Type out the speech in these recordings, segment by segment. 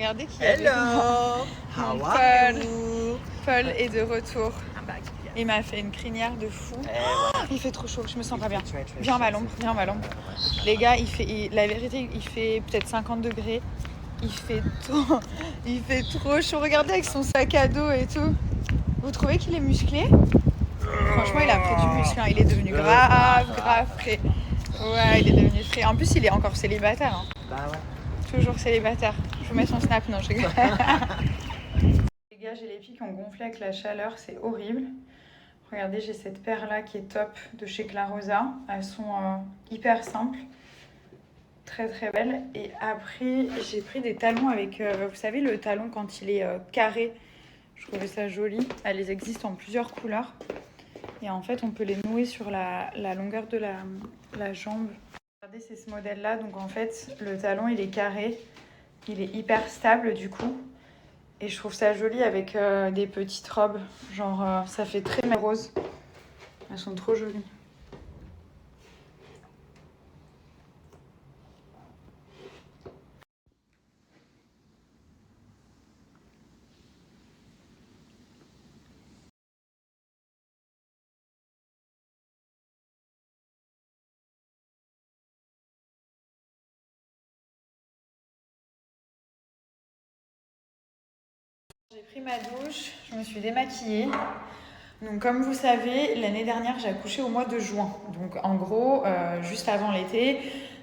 Regardez qui est avec moi. How Mon are Paul. you? Paul est de retour. I'm back. Il m'a fait une crinière de fou. Voilà. Il fait trop chaud, je me sens pas bien. Très Viens à ma chaud. l'ombre, viens à ma l'ombre. Les gars, la vérité, il fait peut-être 50 degrés. Il fait trop chaud. Regardez avec son sac à dos et tout. Vous trouvez qu'il est musclé? Franchement, il a pris du muscle. Hein. Il est devenu grave frais. Ouais, il est devenu frais. En plus, il est encore célibataire. Hein. Bah ouais. Toujours célibataire. Je vous mets son snap, non, je rigole. Les gars, j'ai les pieds qui ont gonflé avec la chaleur, c'est horrible. Regardez, j'ai cette paire-là qui est top de chez Clarosa. Elles sont hyper simples. Très très belles. Et après, j'ai pris des talons avec, vous savez, le talon quand il est carré. Je trouvais ça joli. Elles existent en plusieurs couleurs. Et en fait, on peut les nouer sur la longueur de la jambe. Regardez, c'est ce modèle-là. Donc en fait, le talon, il est carré. Il est hyper stable du coup. Et je trouve ça joli avec des petites robes. Genre, ça fait très rose. Elles sont trop jolies. J'ai pris ma douche, je me suis démaquillée. Donc comme vous savez, l'année dernière, j'ai accouché au mois de juin. Donc en gros, juste avant l'été,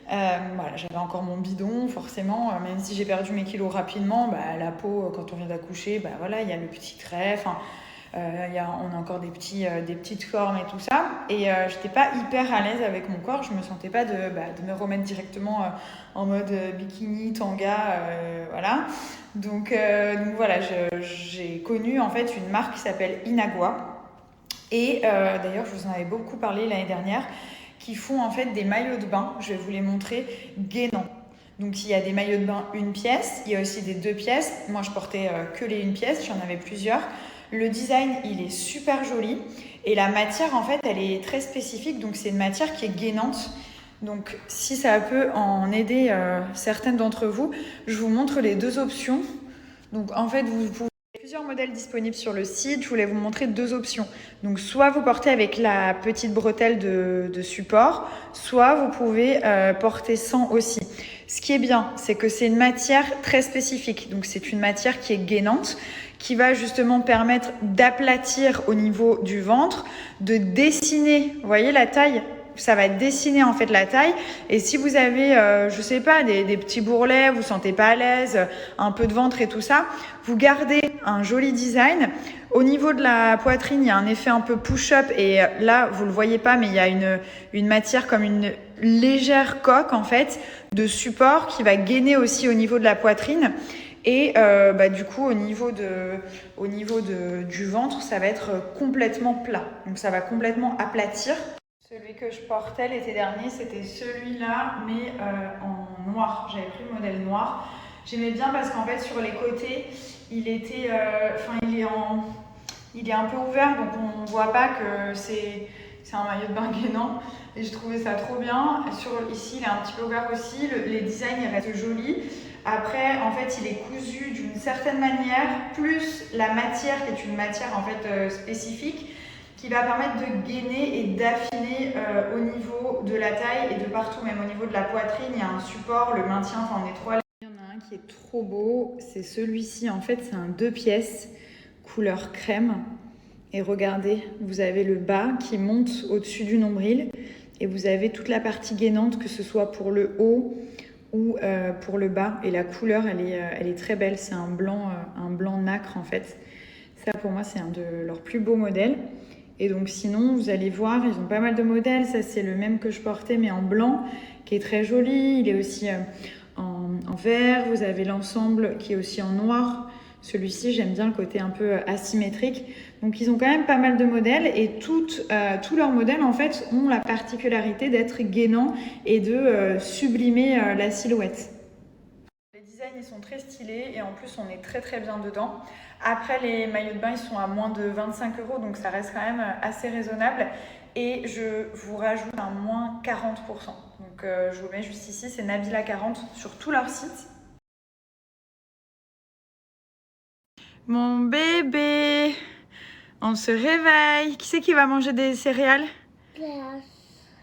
voilà, j'avais encore mon bidon, forcément. Même si j'ai perdu mes kilos rapidement, bah, la peau, quand on vient d'accoucher, bah, voilà, il y a le petit trait. On a encore des petites formes et tout ça. Et j'étais pas hyper à l'aise avec mon corps. Je me sentais pas de me remettre directement en mode bikini, tanga, voilà. Donc voilà, j'ai connu en fait une marque qui s'appelle Inagua. Et d'ailleurs, je vous en avais beaucoup parlé l'année dernière, qui font en fait des maillots de bain. Je vais vous les montrer, gainants. Donc il y a des maillots de bain une pièce, il y a aussi des 2 pièces. Moi, je portais que les 1 pièce, j'en avais plusieurs. Le design, il est super joli. Et la matière, en fait, elle est très spécifique. Donc c'est une matière qui est gainante. Donc si ça peut en aider certaines d'entre vous, je vous montre les 2 options. Donc en fait, vous pouvez plusieurs modèles disponibles sur le site. Je voulais vous montrer 2 options. Donc soit vous portez avec la petite bretelle de support, soit vous pouvez porter sans aussi. Ce qui est bien, c'est que c'est une matière très spécifique. Donc c'est une matière qui est gainante, qui va justement permettre d'aplatir au niveau du ventre, de dessiner, vous voyez la taille ? Ça va dessiner en fait la taille. Et si vous avez, je sais pas, des petits bourrelets, vous sentez pas à l'aise, un peu de ventre et tout ça, vous gardez un joli design. Au niveau de la poitrine, il y a un effet un peu push-up et là, vous le voyez pas, mais il y a une matière comme une légère coque en fait de support qui va gainer aussi au niveau de la poitrine. Et du coup, au niveau du ventre, ça va être complètement plat. Donc ça va complètement aplatir. Celui que je portais l'été dernier, c'était celui-là, mais en noir. J'avais pris le modèle noir. J'aimais bien parce qu'en fait, sur les côtés, il est un peu ouvert, donc on ne voit pas que c'est un maillot de bain gainant. Et je trouvais ça trop bien. Ici, il est un petit peu ouvert aussi. Les designs, ils restent jolis. Après, en fait, il est cousu d'une certaine manière, plus la matière, qui est une matière en fait spécifique, qui va permettre de gainer et d'affiner au niveau de la taille et de partout, même au niveau de la poitrine, il y a un support, le maintien, enfin on est 3. Il y en a un qui est trop beau, c'est celui-ci, en fait c'est un 2 pièces, couleur crème. Et regardez, vous avez le bas qui monte au-dessus du nombril et vous avez toute la partie gainante, que ce soit pour le haut ou pour le bas. Et la couleur, elle est très belle, c'est un blanc nacre en fait. Ça pour moi c'est un de leurs plus beaux modèles. Et donc sinon, vous allez voir, ils ont pas mal de modèles. Ça, c'est le même que je portais, mais en blanc, qui est très joli. Il est aussi en vert. Vous avez l'ensemble qui est aussi en noir. Celui-ci, j'aime bien le côté un peu asymétrique. Donc, ils ont quand même pas mal de modèles. Et tous leurs modèles, en fait, ont la particularité d'être gainants et de sublimer la silhouette. Les designs, ils sont très stylés et en plus, on est très très bien dedans. Après, les maillots de bain, ils sont à moins de 25 €, donc ça reste quand même assez raisonnable. Et je vous rajoute un moins 40%. Donc je vous mets juste ici, c'est Nabila 40 sur tout leur site. Mon bébé, on se réveille. Qui c'est qui va manger des céréales? Glace.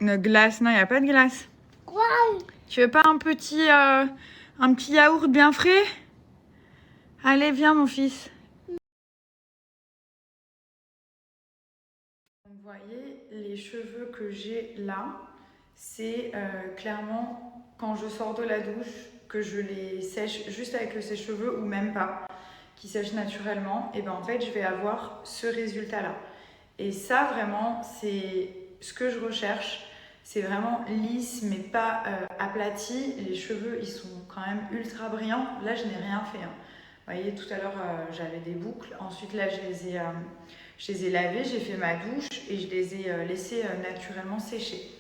Une glace? Non, il n'y a pas de glace. Quoi? Tu veux pas un petit yaourt bien frais? Allez, viens mon fils. Vous voyez, les cheveux que j'ai là, c'est clairement quand je sors de la douche, que je les sèche juste avec le sèche-cheveux ou même pas, qui sèche naturellement, et ben en fait je vais avoir ce résultat-là. Et ça vraiment, c'est ce que je recherche. C'est vraiment lisse mais pas aplati. Les cheveux ils sont quand même ultra brillants. Là je n'ai rien fait. Hein. Vous voyez tout à l'heure j'avais des boucles. Ensuite là je les ai lavés, j'ai fait ma douche et je les ai laissés naturellement sécher.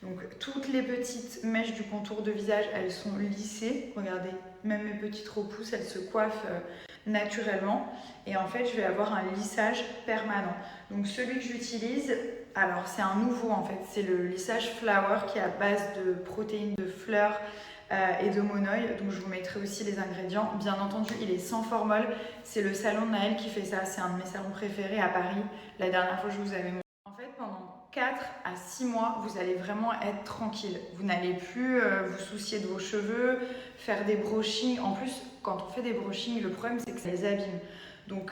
Donc toutes les petites mèches du contour de visage, elles sont lissées. Regardez, même mes petites repousses, elles se coiffent naturellement. Et en fait, je vais avoir un lissage permanent. Donc celui que j'utilise, alors c'est un nouveau en fait, c'est le lissage Flower qui est à base de protéines de fleurs et de monoï. Donc je vous mettrai aussi les ingrédients. Bien entendu, il est sans formol. C'est le salon de Naël qui fait ça. C'est un de mes salons préférés à Paris. La dernière fois, je vous avais montré. En fait, pendant 4 à 6 mois, vous allez vraiment être tranquille. Vous n'allez plus vous soucier de vos cheveux, faire des brushings. En plus, quand on fait des brushings, le problème c'est que ça les abîme. Donc,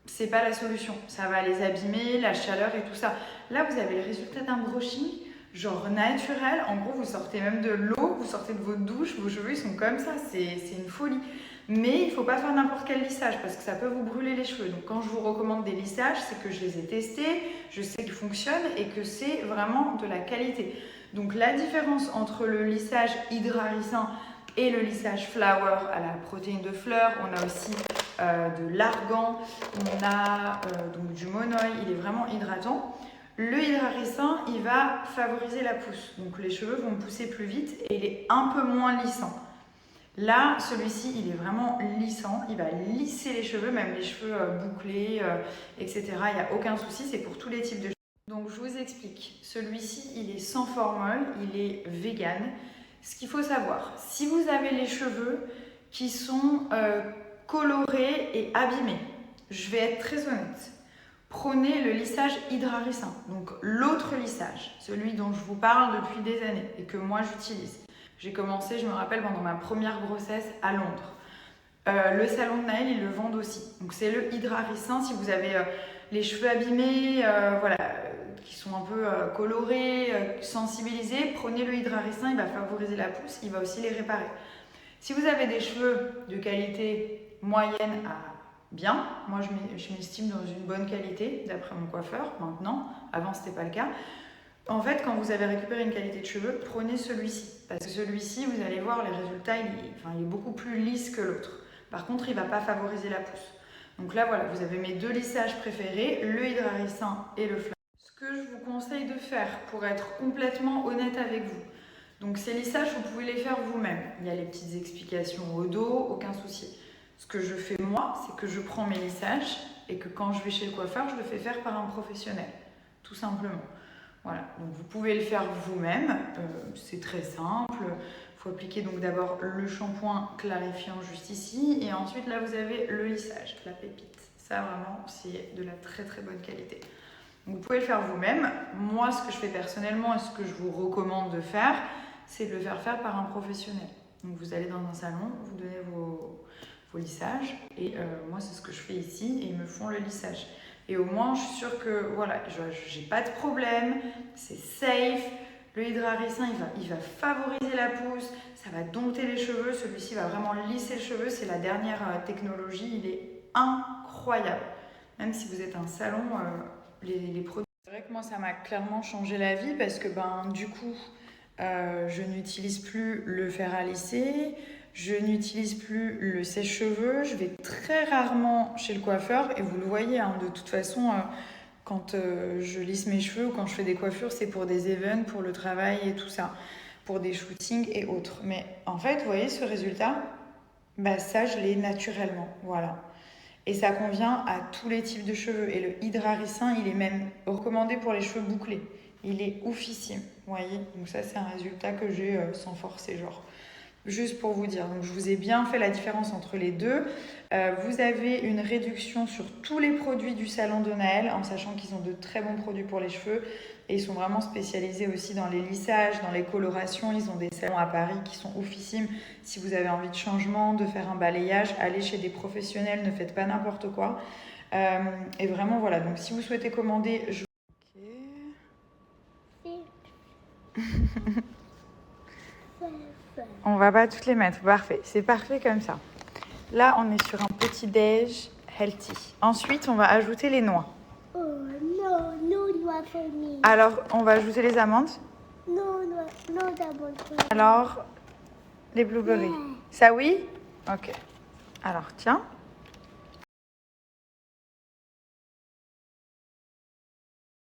c'est pas la solution. Ça va les abîmer, la chaleur et tout ça. Là, vous avez le résultat d'un brushing, genre naturel. En gros, vous sortez même de l'eau, vous sortez de votre douche, vos cheveux ils sont comme ça. C'est une folie. Mais il ne faut pas faire n'importe quel lissage parce que ça peut vous brûler les cheveux. Donc quand je vous recommande des lissages, c'est que je les ai testés, je sais qu'ils fonctionnent et que c'est vraiment de la qualité. Donc la différence entre le lissage Hydraricin et le lissage Flower à la protéine de fleurs, on a aussi de l'argan, on a donc du monoï, il est vraiment hydratant. Le Hydraricin, il va favoriser la pousse. Donc les cheveux vont pousser plus vite et il est un peu moins lissant. Là, celui-ci, il est vraiment lissant. Il va lisser les cheveux, même les cheveux bouclés, etc. Il n'y a aucun souci, c'est pour tous les types de cheveux. Donc, je vous explique. Celui-ci, il est sans formol, il est vegan. Ce qu'il faut savoir, si vous avez les cheveux qui sont colorés et abîmés, je vais être très honnête. Prenez le lissage Hydraricin, donc l'autre lissage, celui dont je vous parle depuis des années et que moi j'utilise. J'ai commencé, je me rappelle, pendant ma première grossesse à Londres. Le salon de Naël, ils le vendent aussi. Donc c'est le Hydraricin. Si vous avez les cheveux abîmés, voilà, qui sont un peu colorés, sensibilisés, prenez le Hydraricin, il va favoriser la pousse, il va aussi les réparer. Si vous avez des cheveux de qualité moyenne à bien, moi je m'estime dans une bonne qualité, d'après mon coiffeur, maintenant. Avant, c'était pas le cas. En fait, quand vous avez récupéré une qualité de cheveux, prenez celui-ci. Parce que celui-ci, vous allez voir, les résultats, il est beaucoup plus lisse que l'autre. Par contre, il ne va pas favoriser la pousse. Donc là, voilà, vous avez mes deux lissages préférés, le Hydraricin et le Flower. Ce que je vous conseille de faire, pour être complètement honnête avec vous, donc ces lissages, vous pouvez les faire vous-même. Il y a les petites explications au dos, aucun souci. Ce que je fais moi, c'est que je prends mes lissages et que quand je vais chez le coiffeur, je le fais faire par un professionnel, tout simplement. Voilà, donc vous pouvez le faire vous-même, c'est très simple. Il faut appliquer donc d'abord le shampoing clarifiant juste ici et ensuite là vous avez le lissage, la pépite. Ça vraiment c'est de la très très bonne qualité. Donc, vous pouvez le faire vous-même. Moi ce que je fais personnellement et ce que je vous recommande de faire, c'est de le faire faire par un professionnel. Donc vous allez dans un salon, vous donnez vos lissages et moi c'est ce que je fais ici et ils me font le lissage. Et au moins, je suis sûre que voilà, j'ai pas de problème, c'est safe. Le Hydraricin, il va favoriser la pousse, ça va dompter les cheveux. Celui-ci va vraiment lisser les cheveux. C'est la dernière technologie, il est incroyable. Même si vous êtes un salon, les produits. C'est vrai que moi, ça m'a clairement changé la vie parce que du coup, je n'utilise plus le fer à lisser. Je n'utilise plus le sèche-cheveux, je vais très rarement chez le coiffeur et vous le voyez, hein, de toute façon, quand je lisse mes cheveux ou quand je fais des coiffures, c'est pour des events, pour le travail et tout ça, pour des shootings et autres. Mais en fait, vous voyez ce résultat, ça je l'ai naturellement, voilà. Et ça convient à tous les types de cheveux. Et le Hydraricin, il est même recommandé pour les cheveux bouclés. Il est oufissime, vous voyez. Donc ça, c'est un résultat que j'ai sans forcer, genre. Juste pour vous dire, donc je vous ai bien fait la différence entre les deux. Vous avez une réduction sur tous les produits du salon de Naël, en sachant qu'ils ont de très bons produits pour les cheveux. Et ils sont vraiment spécialisés aussi dans les lissages, dans les colorations. Ils ont des salons à Paris qui sont oufissimes. Si vous avez envie de changement, de faire un balayage, allez chez des professionnels, ne faites pas n'importe quoi. Et vraiment, voilà. Donc, si vous souhaitez commander... On va pas toutes les mettre. Parfait. C'est parfait comme ça. Là, on est sur un petit déj healthy. Ensuite, on va ajouter les noix. Oh non, no noix for me. Alors, on va ajouter les amandes. No d'abord. Alors, les blueberries. Yeah. Ça, oui? Ok. Alors, tiens.